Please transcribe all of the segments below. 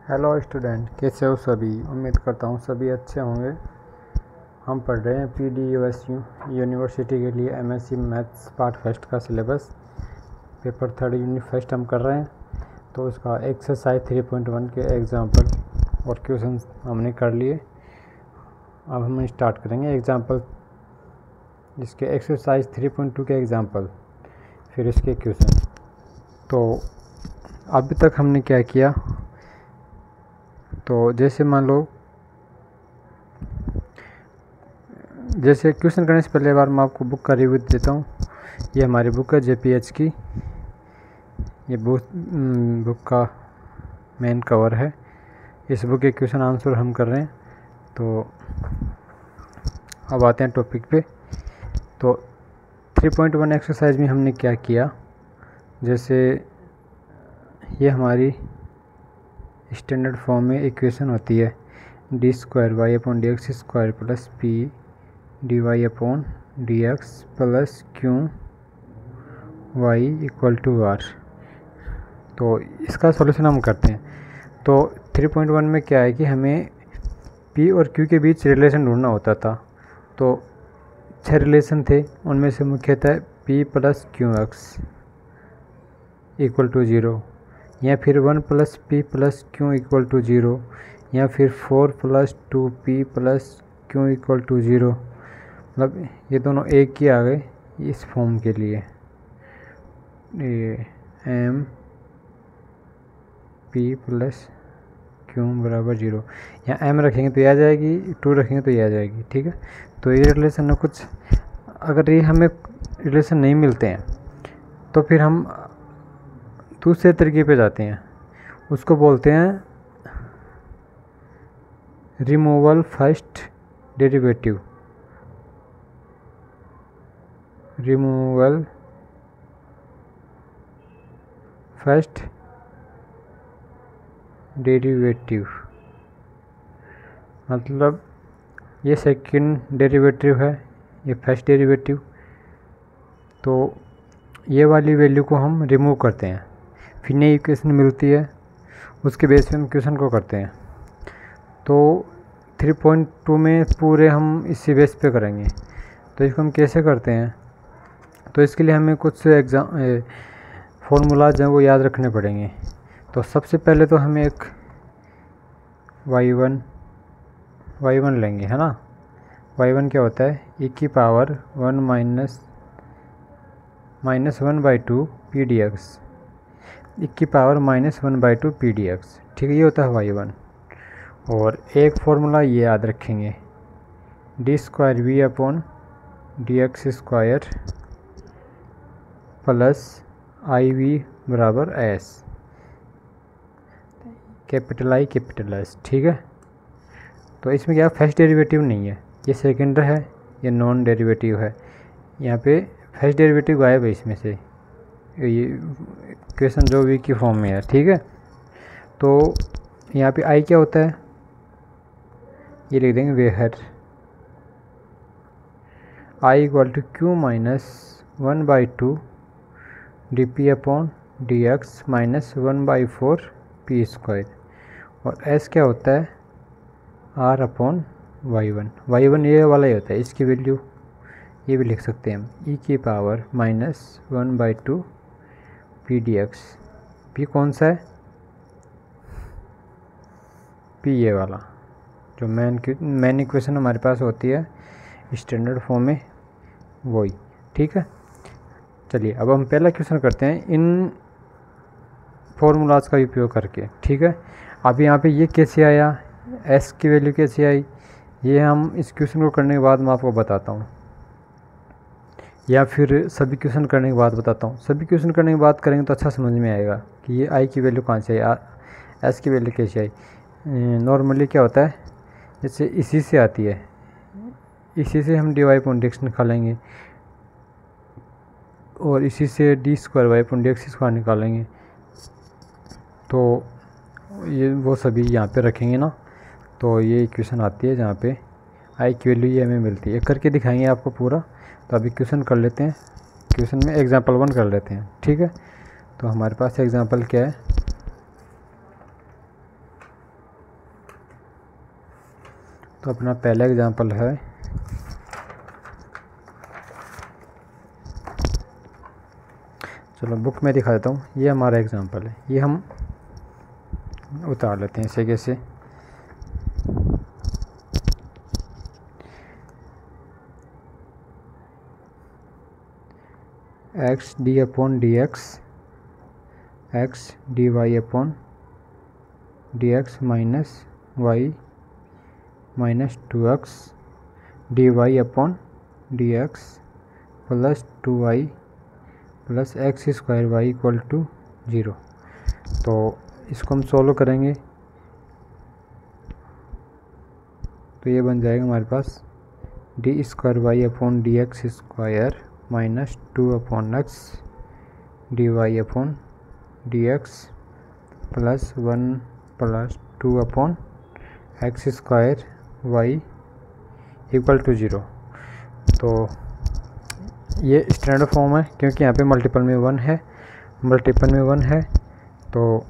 Hello student, कैसे हो सभी। उम्मीद करता हूँ सभी अच्छे होंगे। हम पढ़ रहे हैं PDUSU यूनिवर्सिटी के लिए MSc मैथ्स पार्ट फर्स्ट का सिलेबस। पेपर 3 यूनिट फर्स्ट हम कर रहे हैं। तो उसका एक्सरसाइज 3.1 के एग्जाम्पल और क्वेश्चन हमने कर लिए। अब हम स्टार्ट करेंगे एग्जाम्पल, जिसके एक्सरसाइज 3.2 के एग्जाम्पल, फिर इसके क्वेश्चन। तो अभी तक हमने क्या किया, तो जैसे मान लो, जैसे क्वेश्चन करने से पहले बार मैं आपको बुक का रिव्यू देता हूँ। ये हमारी बुक है JPH की। ये बुक का मेन कवर है। इस बुक के क्वेश्चन आंसर हम कर रहे हैं। तो अब आते हैं टॉपिक पे। तो 3.1 एक्सरसाइज में हमने क्या किया, जैसे ये हमारी स्टैंडर्ड फॉर्म में इक्वेशन होती है d² plus p dy/dx plus qy equal to r। तो इसका सॉल्यूशन हम करते हैं। तो 3.1 में क्या है कि हमें p और q के बीच रिलेशन ढूंढना होता था। तो 6 रिलेशन थे, उनमें से मुख्यतः p plus qx equal to 0, या फिर 1 plus p plus q equal to 0, या फिर 4 plus 2p plus q equal to 0। मतलब ये दोनों एक ही आ गए इस फॉर्म के लिए। ये m p प्लस q बराबर 0, या m रखेंगे तो ये आ जाएगी, 2 रखेंगे तो ये आ जाएगी। ठीक है। तो ये रिलेशन है कुछ। अगर ये हमें रिलेशन नहीं मिलते हैं तो फिर हम दूसरे तरीके पे जाते हैं। उसको बोलते हैं removal first derivative. Removal first derivative मतलब ये सेकंड डेरिवेटिव है, ये फर्स्ट डेरिवेटिव। तो ये वाली वैल्यू को हम रिमूव करते हैं, फिर नई इक्वेशन मिलती है, उसके बेस पे हम क्वेश्चन को करते हैं। तो 3.2 में पूरे हम इसी बेस पे करेंगे। तो इसको हम कैसे करते हैं, तो इसके लिए हमें कुछ फॉर्मूलाज हैं वो याद रखने पड़ेंगे। तो सबसे पहले तो हमें एक y1 लेंगे, है ना। y1 क्या होता है, e की पावर 1 माइनस 1/2 pdx, e की पावर -1/2 pdx। ठीक है, ये होता है y1। और एक फॉर्मूला ये याद रखेंगे, d²v/dx² प्लस iv बराबर s, capital I capital S। ठीक है। तो इसमें क्या फर्स्ट डेरिवेटिव नहीं है, ये सेकंड है, ये नॉन डेरिवेटिव है। यहाँ पे फर्स्ट डेरिवेटिव गायब है इसमें से, ये क्वेश्चन जो भी की फॉर्म में है। ठीक है। तो यहाँ पे I क्या होता है, ये लिख देंगे where, I equal to q minus 1/2 dp/dx minus 1/4 p²। और s क्या होता है, r/y1। y1 ये वाला ही होता है, इसकी वैल्यू ये भी लिख सकते हैं हम, e की पावर -1/2 pdx। p कौन सा है, p ये वाला जो मेन इक्वेशन हमारे पास होती है स्टैंडर्ड फॉर्म में, वही। ठीक है। चलिए अब हम पहला क्वेश्चन करते हैं इन फॉर्मूलाज का उपयोग करके। ठीक है। अब यहाँ पे ये कैसे आया, s की वैल्यू कैसे आई, ये हम इस क्वेश्चन को करने के बाद मैं आपको बताता हूँ, या फिर सभी क्वेश्चन करने के बाद बताता हूँ। सभी क्वेश्चन करने के बाद करेंगे तो अच्छा समझ में आएगा कि ये i की वैल्यू कहाँ से आई, s की वैल्यू कैसे आई। नॉर्मली क्या होता है, जैसे इसी से आती है, इसी से हम dy/dx निकालेंगे, और इसी से d²y/dx निकालेंगे। तो ये वो सभी यहाँ पे रखेंगे ना, तो ये इक्वेशन आती है जहाँ पे i की वैल्यू ये हमें मिलती है। करके दिखाएंगे आपको पूरा। तो अभी क्वेश्चन कर लेते हैं, क्वेश्चन में एग्जांपल 1 कर लेते हैं। ठीक है। तो हमारे पास एग्जांपल क्या है, तो अपना पहला एग्जांपल है चलो बुक में दिखा देता हूँ। ये हमारा एग्जांपल है, ये हम उतार लेते हैं इसे कैसे। X d upon d x d y upon d x minus y minus 2x d y upon d x plus 2y plus x square y equal to 0। तो इसको हम सोल्व करेंगे तो ये बन जाएगा हमारे पास d square y upon d x square minus 2 upon x d y upon d x plus 1 plus 2 upon x square y equal to 0। तो ये स्टैंडर्ड फॉर्म है क्योंकि यहाँ पे मल्टीपल में 1 है, मल्टीपल में 1 है तो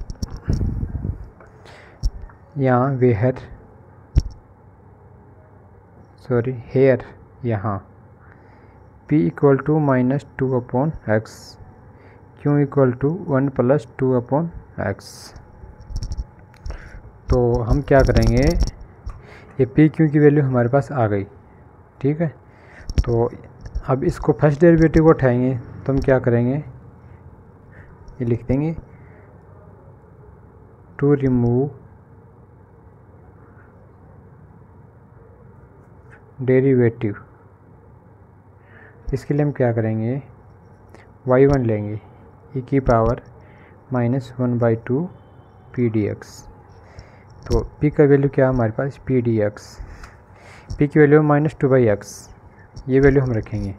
यहाँ हेयर यहाँ p equal to minus 2 upon x q equal to 1 plus 2 upon x. तो हम क्या करेंगे, ये पी क्यू की वैल्यू हमारे पास आ गई, ठीक है। तो अब इसको फर्स्ट डेरिवेटिव को उठाएंगे तो हम क्या करेंगे, ये लिख देंगे टू रिमूव डेरिवेटिव। इसके लिए हम क्या करेंगे, y1 लेंगे e की पावर -1/2 पी डी एक्स। तो p का वैल्यू क्या है हमारे पास, पी डी एक्स, p की वैल्यू -2/x, ये वैल्यू हम रखेंगे।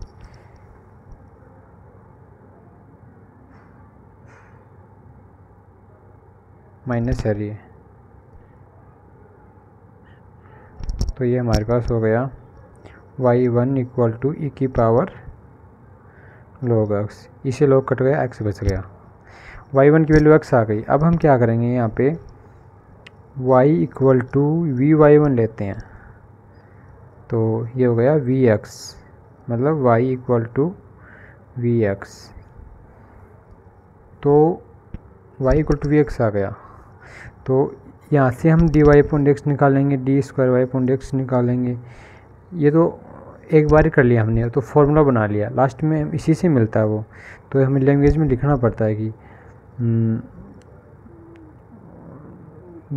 माइनस है ये, तो ये हमारे पास हो गया y1 इक्वल टू ई की पावर log x, इसे log कट गया, x बच गया, y1 की वैल्यू x आ गई। अब हम क्या करेंगे, यहाँ पे y इक्वल टू वी वाई1 लेते हैं तो ये हो गया वी एक्स, मतलब y equal to v x. तो y equal to v x आ गया। तो यहाँ से हम डी वाई अपॉन एक्स निकालेंगे, d square y upon x निकालेंगे। ये तो एक बार ही कर लिया हमने, तो फॉर्मूला बना लिया, लास्ट में इसी से मिलता है वो। तो हमें लैंग्वेज में लिखना पड़ता है कि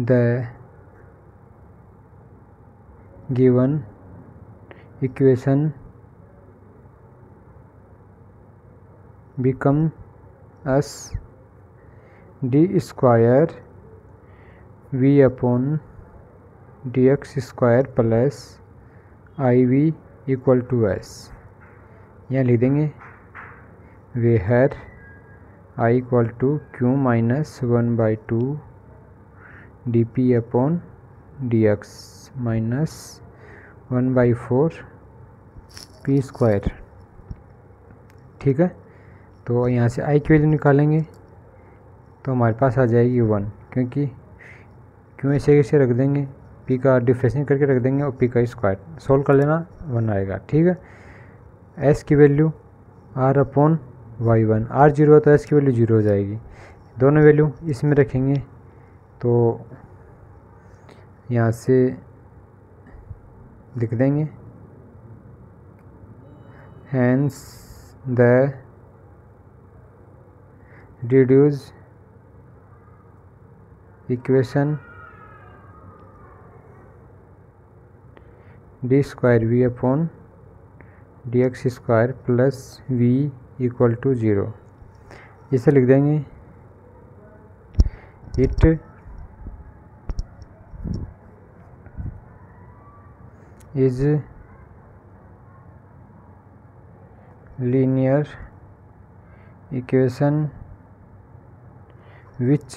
the given equation become as d square v upon dx square plus iv equal to s। यहाँ लिख देंगे where i equal to q minus 1/2 d p upon d x minus 1/4 p square, ठीक है। तो यहाँ से आई की वैल्यू निकालेंगे तो हमारे पास आ जाएगी 1, क्योंकि क्यों ऐसे रख देंगे, पी का डिफ्रेंशिएट करके रख देंगे और पी का स्क्वायर सोल्व कर लेना, 1 आएगा, ठीक है। एस की value are upon y1, are 0 है तो एस की वैल्यू 0 हो जाएगी। दोनों वैल्यू इसमें रखेंगे तो यहाँ से लिख देंगे hence the reduce equation d square v upon d x square plus v equal to 0, इसे लिख देंगे it is linear equation which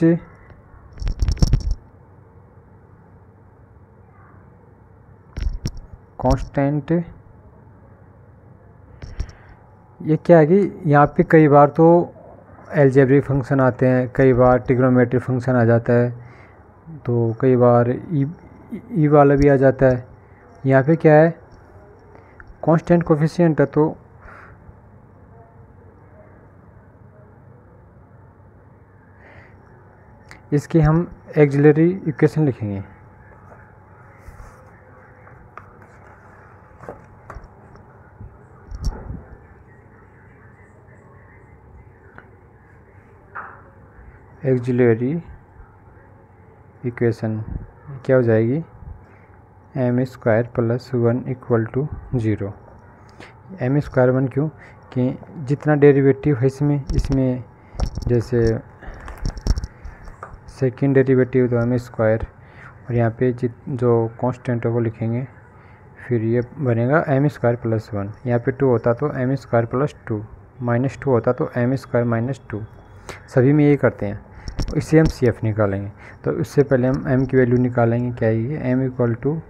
constant. ये क्या है कि यहाँ पे कई बार तो अलजेब्रिक फंक्शन आते हैं, कई बार ट्रिग्नोमेट्रिक फंक्शन आ जाता है, तो कई बार ई वाला भी आ जाता है, यहाँ पे क्या है, कांस्टेंट कोफिशिएंट है, तो इसकी हम एक्सिलरी इक्वेशन लिखेंगे। एक्सिलरी इक्वेशन क्या हो जाएगी, m square plus 1 equal to 0। m square 1 क्यों, कि जितना डेरिवेटिव है इसमें जैसे सेकेंड डेरिवेटिव तो m स्क्वायर, और यहाँ पे जो कांस्टेंट है वो लिखेंगे, फिर ये बनेगा m स्क्वायर प्लस 1। यहाँ पे 2 होता तो m स्क्वायर प्लस 2, -2 होता तो m स्क्वायर माइनस 2। सभी में यही करते हैं। तो इससे हम CF निकालेंगे, तो इससे पहले हम m की वैल्यू निकालेंगे। क्या है ये, m इक्वल टू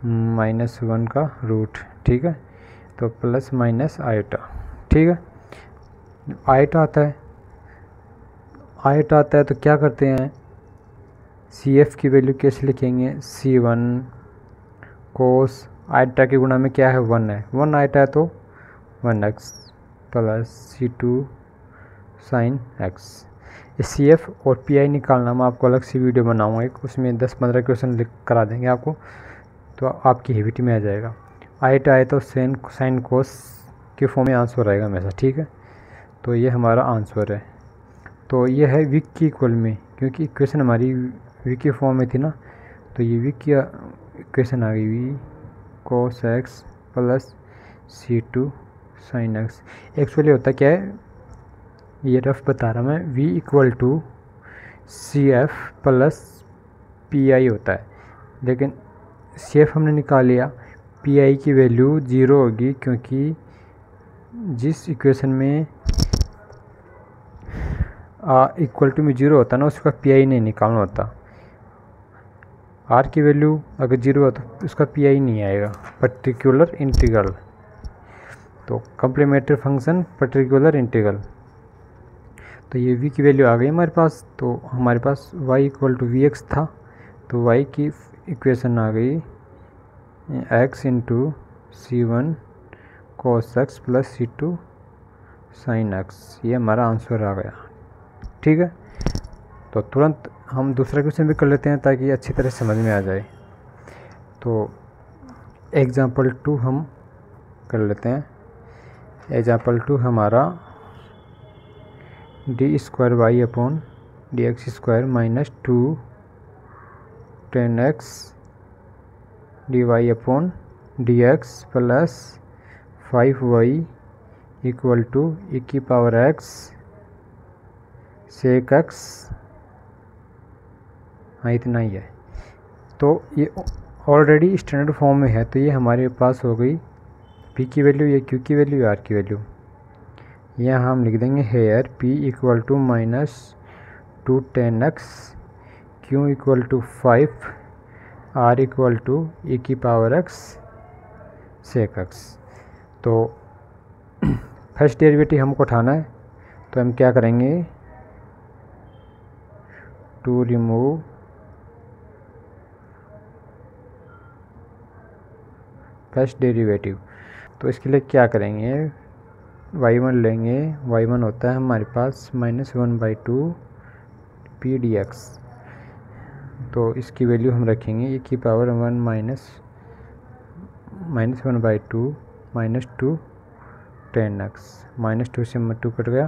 -1 का रूट, ठीक है, तो प्लस माइनस आयोटा, ठीक है। आयोटा आता है तो क्या करते हैं, CF की वैल्यू कैसे लिखेंगे, C1 कोस आयोटा के गुणा में क्या है, 1 है, 1 आयोटा है तो 1x plus C2 sine x। CF और PI निकालना मैं आपको अलग से वीडियो बनाऊंगा एक, उसमें 10-15 क्वेश्चन लिख करा देंगे आपको, तो आपकी हेबिटी में आ जाएगा। आयोटा आए तो साइन कोस के फॉर्म में आंसर आएगा हमेशा, ठीक है। तो ये हमारा आंसर है। तो ये है विक की इक्वल में, क्योंकि इक्वेशन हमारी विक की फॉर्म में थी ना, तो ये विक की इक्वेशन आ गई, v cos x plus C2 sine x। Actually होता क्या है, ये रफ बता रहा मैं, v equal to CF plus PI होता है, लेकिन CF हमने निकाल लिया, PI की वैल्यू 0 होगी, क्योंकि जिस इक्वेशन में इक्वल टू में 0 होता ना, उसका PI नहीं निकालना होता। R की वैल्यू अगर 0 हो तो उसका PI नहीं आएगा, पर्टिकुलर इंटीग्रल। तो कम्प्लीमेंट्री फंक्शन पर्टिकुलर इंटीग्रल, तो ये v की वैल्यू आ गई हमारे पास। तो हमारे पास y इक्वल टू Vx था, तो y की इक्वेशन आ गई x into C1 cos x plus C2 sine x। ये हमारा आंसर आ गया, ठीक है। तो तुरंत हम दूसरा क्वेश्चन भी कर लेते हैं ताकि अच्छी तरह समझ में आ जाए। तो एग्जाम्पल 2 हम कर लेते हैं। एग्जाम्पल 2 हमारा d square y upon d x square minus 2 10x d y upon d x plus 5y equal to e की पावर x सेक x। हाँ, इतना ही है। तो ये ऑलरेडी स्टैंडर्ड फॉर्म में है, तो ये हमारे पास हो गई p की वैल्यू, ये q की वैल्यू, r की वैल्यू। यहाँ हम लिख देंगे here p equal to -2 10x, q equal to 5, r equal to e की पावर x सेक x। तो फर्स्ट डेरिवेटिव हमको उठाना है, तो हम क्या करेंगे, टू रिमूव फर्स्ट डेरिवेटिव। तो इसके लिए क्या करेंगे, y1 लेंगे, y1 होता है हमारे पास -1/2 p dx। तो इसकी वैल्यू हम रखेंगे e की पावर 1 -1/2 -2 10x, -2 से 2 कट गया,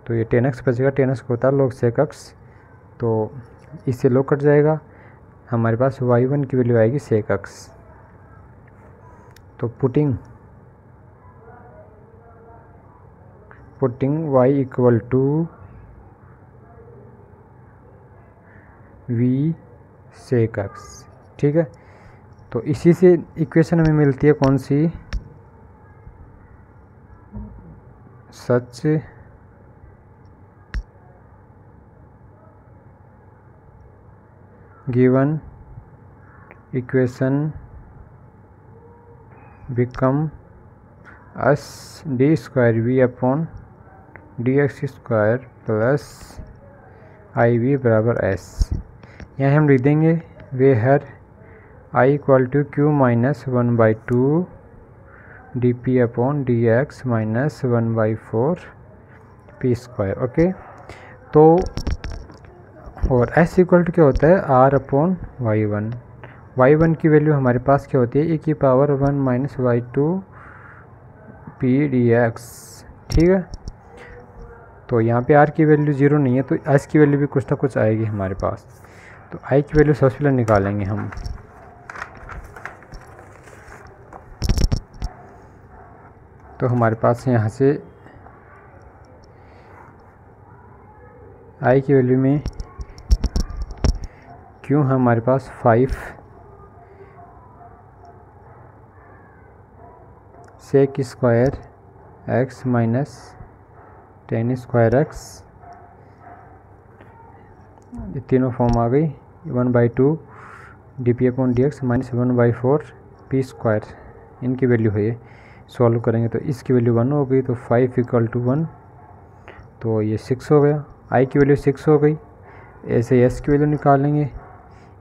तो ये 10x बचेगा, 10x को होता है log sec x, तो इससे log कट जाएगा, हमारे पास y1 की वैल्यू आएगी sec x। तो putting y equal to v sec x, ठीक है। तो इसी से इक्वेशन हमें मिलती है कौन सी, such given equation become as d square v upon d x square plus i v बराबर एस। यहाँ हम लिख देंगे where i equal to q minus 1/2 d p upon d x minus 1/4 p square. Okay, तो और s equal to क्या होता है आर अपॉन वाई वन की वैल्यू हमारे पास क्या होती है e की पावर 1 माइनस y2 पी डी एक्स। ठीक है, तो यहाँ पे r की वैल्यू 0 नहीं है तो s की वैल्यू भी कुछ ना कुछ आएगी हमारे पास। तो i की वैल्यू सबसे पहले निकालेंगे हम। तो हमारे पास यहाँ से i की वैल्यू में क्यों है हमारे पास 5 sec square x minus 10 square x, ये तीनों फॉर्म आ गई 1/2 d p upon d x minus 1/4 p square, इनकी वैल्यू है ये। सॉल्व करेंगे तो इसकी वैल्यू 1 हो गई, तो 5 इक्वल टू 1, तो ये 6 हो गया। आई की वैल्यू 6 हो गई। ऐसे एस की वैल्यू निकालेंगे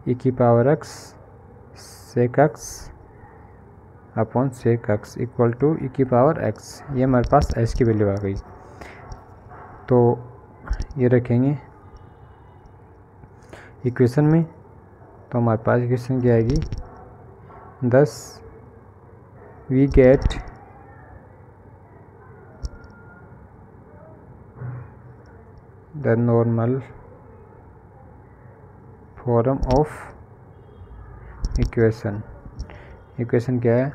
ई की power x sec x upon sec x equal to e की पावर एक्स, ये हमारे पास एस की वैल्यू आ गई। तो ये रखेंगे इक्वेशन में, तो हमारे पास इक्वेशन क्या आएगी 10 we get the normal form of equation. Equation क्या है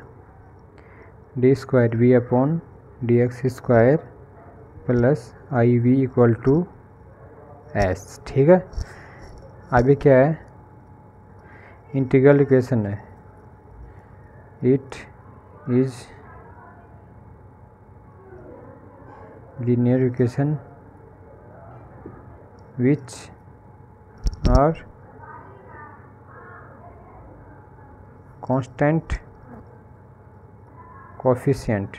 d square v upon d x square plus i v equal to s. ठीक है, अभी क्या है इंटीग्रल इक्वेशन है, it is linear equation which are constant coefficient.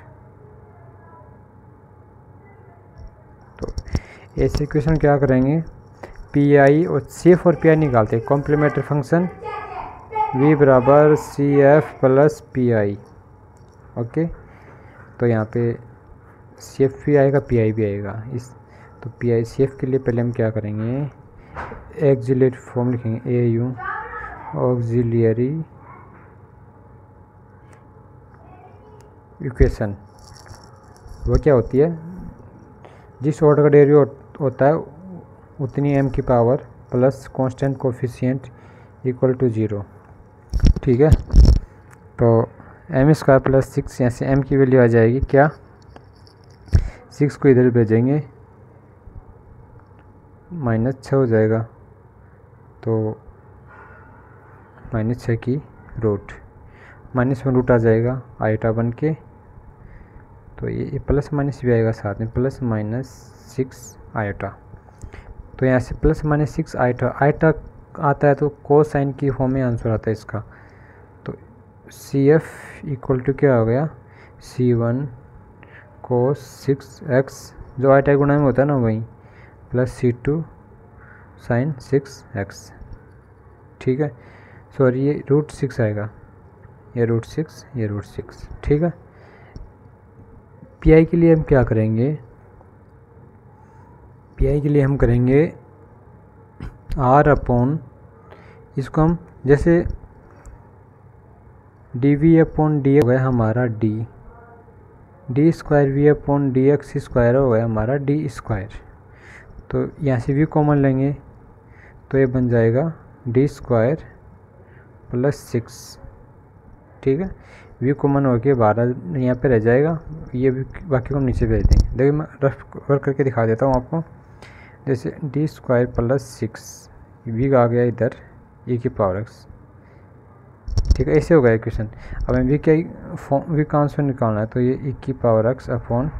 तो ऐसे इक्वेशन क्या करेंगे पी आई और सी एफ और पी आई निकालते हैं, कॉम्प्लीमेंट्री फंक्शन v बराबर c f plus p i. Okay, तो यहाँ पे सी एफ भी आएगा पी आई भी आएगा। इस तो पी आई सी एफ के लिए पहले हम क्या करेंगे एक्सिलरी फॉर्म लिखेंगे ए यू ऑक्सिलियरी इक्वेशन। वो क्या होती है जिस ऑर्डर का डेरिवेटिव होता है उतनी m की पावर plus constant coefficient equal to 0। ठीक है, तो m स्क्वायर प्लस 6, यहाँ से m की वैल्यू आ जाएगी क्या 6 को इधर भेजेंगे -6 हो जाएगा, तो -6 की रूट -1 रूट आ जाएगा आइटा बन के, तो ये प्लस माइनस भी आएगा साथ में +-6 आइटा। तो यहाँ से +-6 आइटा आता है तो कोसाइन की फॉर्म में आंसर आता है इसका। तो सी एफ इक्वल टू क्या हो गया C1 cos 6x, जो आइटा गुणा में होता है ना वही, प्लस C2 sin 6x। ठीक है, सॉरी ये √6 आएगा, ये √6 ये √6। ठीक है, पी आई के लिए हम क्या करेंगे पी आई के लिए हम करेंगे r अपॉन, इसको हम जैसे डी वी अपॉन डी हो गया हमारा d square v upon d x square हो गया हमारा डी स्क्वायर। तो यहाँ से वी कॉमन लेंगे तो ये बन जाएगा डी स्क्वायर प्लस 6। ठीक है, वी कॉमन हो के 12 यहाँ पे रह जाएगा, ये भी बाकी को हम नीचे भेज देंगे। देखिए मैं रफ वर्क करके दिखा देता हूँ आपको। जैसे डी स्क्वायर प्लस 6 वी आ गया इधर e की पावर x। ठीक है, ऐसे हो गया इक्वेशन। अब हमें वी का आंसर निकालना है, तो ये e की power x upon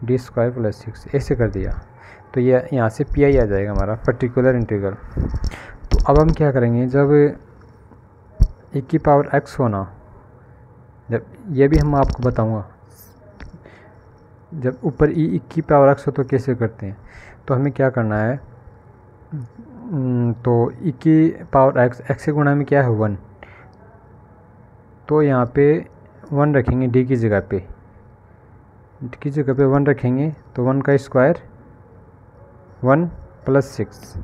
D square plus 6 ऐसे कर दिया, तो ये यहाँ से पी आई आ जाएगा हमारा पर्टिकुलर इंटीग्रल। तो अब हम क्या करेंगे जब e की पावर x होना, जब ये भी हम आपको बताऊंगा, जब ऊपर e की पावर x हो तो कैसे करते हैं। तो हमें क्या करना है, तो e की पावर x से गुणा में क्या है 1, तो यहाँ पे 1 रखेंगे डी की जगह पे, डी की जगह पे 1 रखेंगे तो 1 का स्क्वायर 1 + 6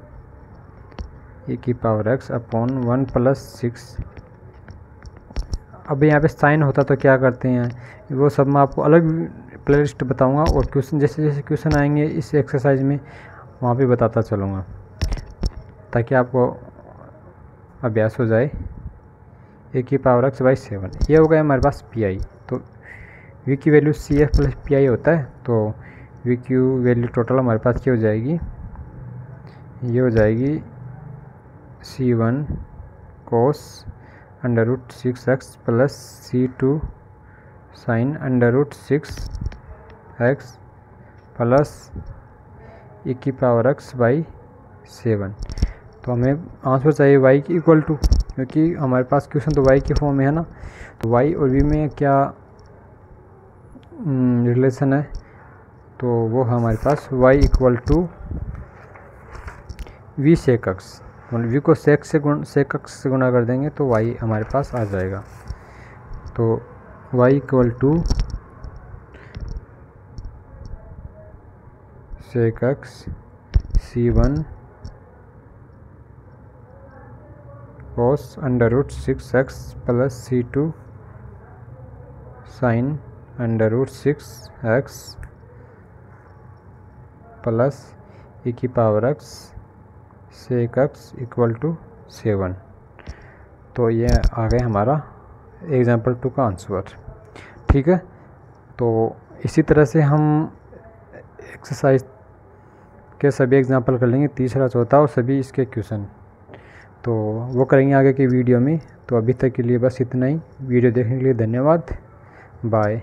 e की पावर x अपॉन 1 + 6। अब यहाँ पे साइन होता तो क्या करते हैं वो सब मैं आपको अलग प्लेलिस्ट बताऊंगा, और क्वेश्चन जैसे जैसे क्वेश्चन आएंगे इस एक्सरसाइज में वहाँ पे बताता चलूँगा, ताकि आपको अभ्यास हो जाए। ए की पावर x/7 ये हो गया हमारे पास पी आई। तो वी की वैल्यू CF + PI होता है, तो वी की वैल्यू टोटल हमारे पास क्या हो जाएगी, ये हो जाएगी C1 cos √6x + C2 sin √6x plus e की पावर x/7। तो हमें आंसर चाहिए y की इक्वल टू, क्योंकि हमारे पास क्वेश्चन तो y के फॉर्म में है ना, तो y और v में क्या रिलेशन है, तो वो हमारे पास y = v sec x, v को sec x से गुणा कर देंगे तो y हमारे पास आ जाएगा। तो y = sec x C1 cos √6x + C2 sin √6x plus e की पावर x sec x = 7। तो ये आ गया हमारा एग्जाम्पल 2 का आंसर। ठीक है, तो इसी तरह से हम एक्सरसाइज के सभी एग्जाम्पल कर लेंगे, तीसरा चौथा और सभी इसके क्वेश्चन, तो वो करेंगे आगे की वीडियो में। तो अभी तक के लिए बस इतना ही। वीडियो देखने के लिए धन्यवाद। बाय।